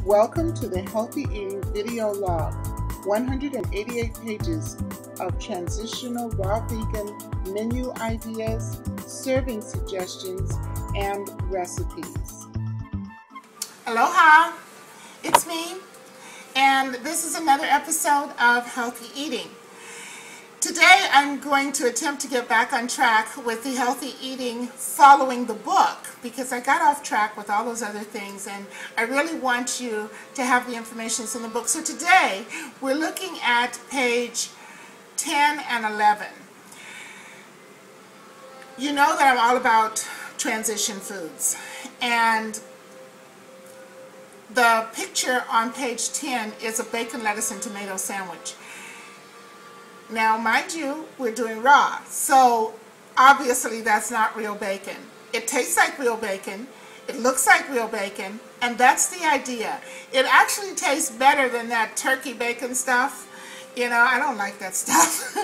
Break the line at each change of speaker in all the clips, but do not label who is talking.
Welcome to the Healthy Eating Video Log, 188 pages of transitional raw vegan menu ideas, serving suggestions, and recipes.
Aloha, it's me, and this is another episode of Healthy Eating. Today I'm going to attempt to get back on track with the healthy eating following the book, because I got off track with all those other things and I really want you to have the information that's in the book. So today we're looking at page 10 and 11. You know that I'm all about transition foods, and the picture on page 10 is a bacon, lettuce, and tomato sandwich. Now, mind you, we're doing raw, so obviously that's not real bacon. It tastes like real bacon, it looks like real bacon, and that's the idea. It actually tastes better than that turkey bacon stuff. You know, I don't like that stuff.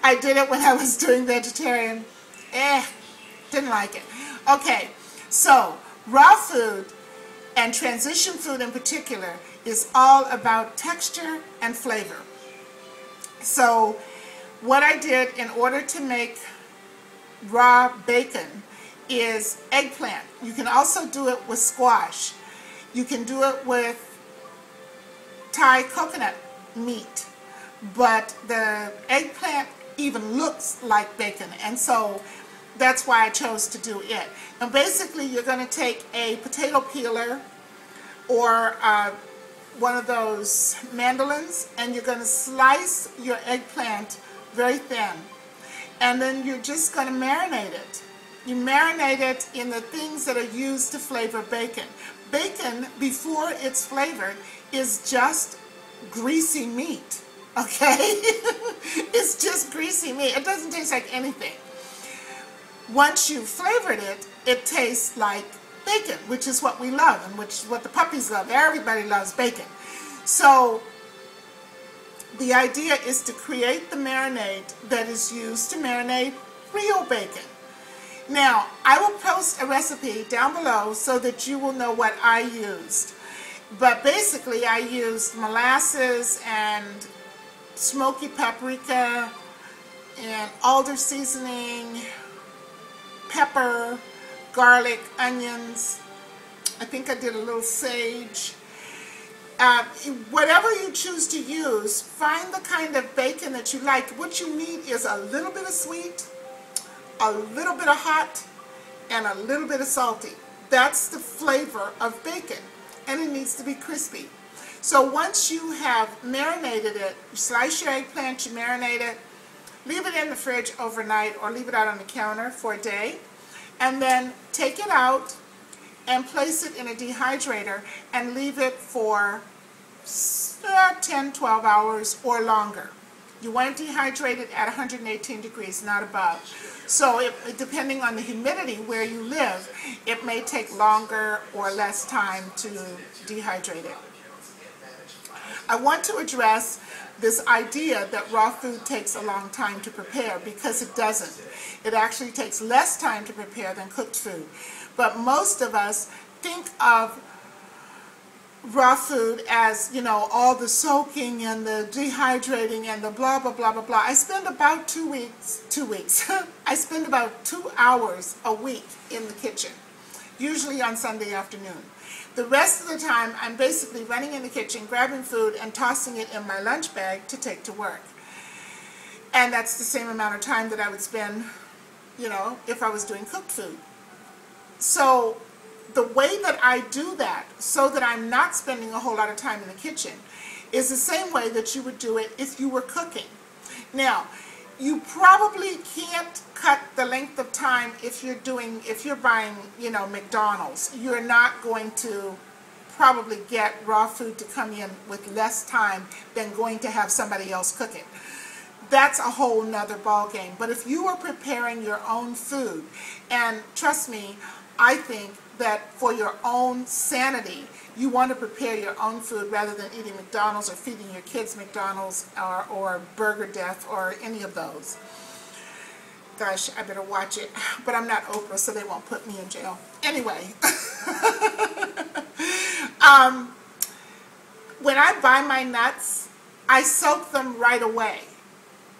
I did it when I was doing vegetarian. Didn't like it. Okay, so raw food and transition food in particular is all about texture and flavor. So what I did in order to make raw bacon is eggplant. You can also do it with squash. You can do it with Thai coconut meat. But the eggplant even looks like bacon, and so that's why I chose to do it. And basically you're going to take a potato peeler or one of those mandolins, and you're going to slice your eggplant very thin, and then you're just going to marinate it. You marinate it in the things that are used to flavor bacon. Bacon, before it's flavored, is just greasy meat, okay? It's just greasy meat. It doesn't taste like anything. Once you've flavored it, it tastes like bacon, which is what we love and which is what the puppies love. Everybody loves bacon. So the idea is to create the marinade that is used to marinate real bacon. Now, I will post a recipe down below so that you will know what I used. But basically I used molasses and smoky paprika and alder seasoning, pepper, garlic, onions. I think I did a little sage. Whatever you choose to use, find the kind of bacon that you like. What you need is a little bit of sweet, a little bit of hot, and a little bit of salty. That's the flavor of bacon, and it needs to be crispy. So once you have marinated it, you slice your eggplant, you marinate it, leave it in the fridge overnight or leave it out on the counter for a day, and then take it out and place it in a dehydrator and leave it for 10-12 hours or longer. You want to dehydrate it at 118 degrees, not above. So depending on the humidity where you live, it may take longer or less time to dehydrate it. I want to address this idea that raw food takes a long time to prepare, because it doesn't. It actually takes less time to prepare than cooked food. But most of us think of raw food as, you know, all the soaking and the dehydrating and the blah, blah, blah, blah, blah. I spend about 2 weeks, I spend about 2 hours a week in the kitchen, usually on Sunday afternoon. The rest of the time, I'm basically running in the kitchen, grabbing food, and tossing it in my lunch bag to take to work. And that's the same amount of time that I would spend, you know, if I was doing cooked food. So the way that I do that, so that I'm not spending a whole lot of time in the kitchen, is the same way that you would do it if you were cooking. Now, you probably can't cut the length of time if you're buying, you know, McDonald's. You're not going to probably get raw food to come in with less time than going to have somebody else cook it. That's a whole nother ball game. But if you are preparing your own food, and trust me, I think that for your own sanity, you want to prepare your own food rather than eating McDonald's or feeding your kids McDonald's or Burger Death or any of those. Gosh, I better watch it. But I'm not Oprah, so they won't put me in jail. Anyway. when I buy my nuts, I soak them right away.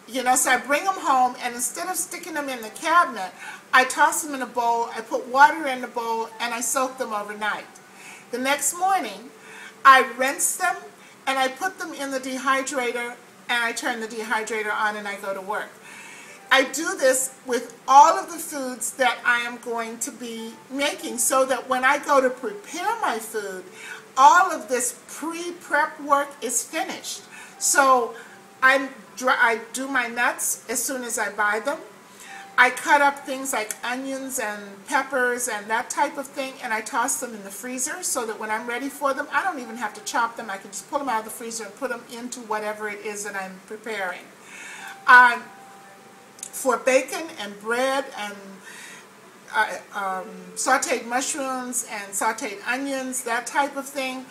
You know, so I bring them home, and instead of sticking them in the cabinet, I toss them in a bowl, I put water in the bowl, and I soak them overnight. The next morning, I rinse them, and I put them in the dehydrator, and I turn the dehydrator on, and I go to work. I do this with all of the foods that I am going to be making, so that when I go to prepare my food, all of this pre-prep work is finished. So I do my nuts as soon as I buy them. I cut up things like onions and peppers and that type of thing, and I toss them in the freezer so that when I'm ready for them, I don't even have to chop them. I can just pull them out of the freezer and put them into whatever it is that I'm preparing. For bacon and bread and sauteed mushrooms and sauteed onions, that type of thing,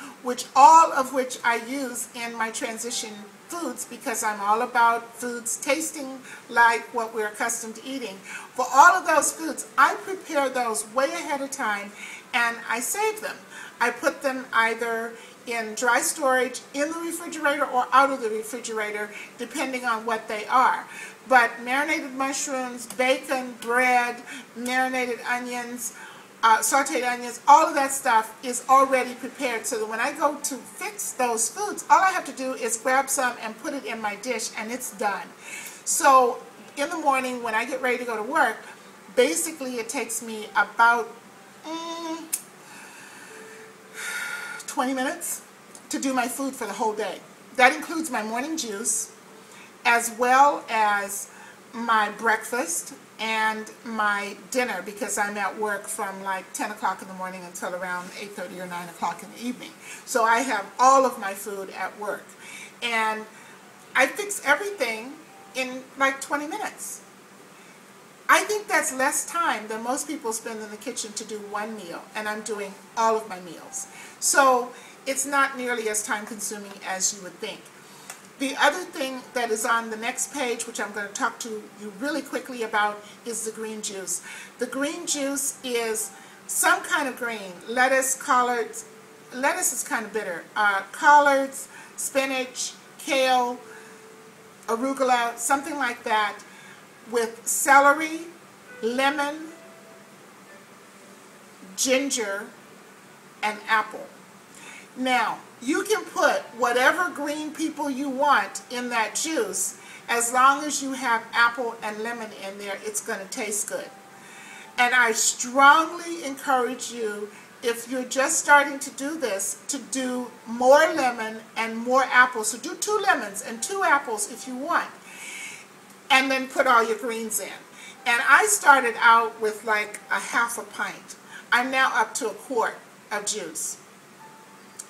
all of which I use in my transition foods, because I'm all about foods tasting like what we're accustomed to eating. For all of those foods, I prepare those way ahead of time, and I save them. I put them either in dry storage, in the refrigerator, or out of the refrigerator, depending on what they are. But marinated mushrooms, bacon, bread, marinated onions, sauteed onions, all of that stuff is already prepared, so that when I go to fix those foods, all I have to do is grab some and put it in my dish, and it's done. So in the morning when I get ready to go to work, basically it takes me about 20 minutes to do my food for the whole day. That includes my morning juice, as well as my breakfast and my dinner, because I'm at work from like 10 o'clock in the morning until around 8:30 or 9 o'clock in the evening. So I have all of my food at work. And I fix everything in like 20 minutes. I think that's less time than most people spend in the kitchen to do one meal, and I'm doing all of my meals. So it's not nearly as time consuming as you would think. The other thing that is on the next page, which I'm going to talk to you really quickly about, is the green juice. The green juice is some kind of green. Lettuce, collards. Lettuce is kind of bitter. Collards, spinach, kale, arugula, something like that, with celery, lemon, ginger, and apple. Now, you can put whatever green people you want in that juice. As long as you have apple and lemon in there, it's going to taste good. And I strongly encourage you, if you're just starting to do this, to do more lemon and more apple. So do 2 lemons and 2 apples if you want. And then put all your greens in. And I started out with like a half a pint. I'm now up to a quart of juice.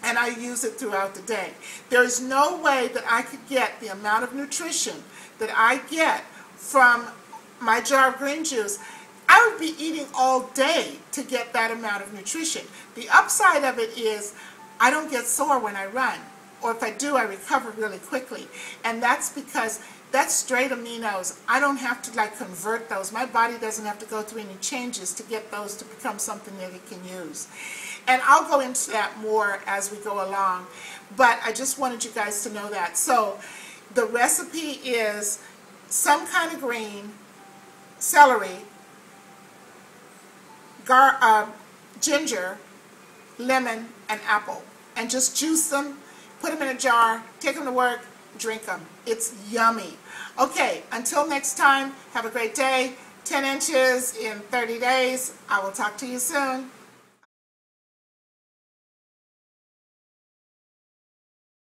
And I use it throughout the day. There is no way that I could get the amount of nutrition that I get from my jar of green juice. I would be eating all day to get that amount of nutrition. The upside of it is I don't get sore when I run. Or if I do, I recover really quickly. And that's because that's straight aminos. I don't have to like convert those. My body doesn't have to go through any changes to get those to become something that it can use. And I'll go into that more as we go along. But I just wanted you guys to know that. So the recipe is some kind of green, celery, ginger, lemon, and apple. And just juice them, put them in a jar, take them to work, drink them. It's yummy. Okay, until next time, have a great day. 10 inches in 30 days. I will talk to you soon.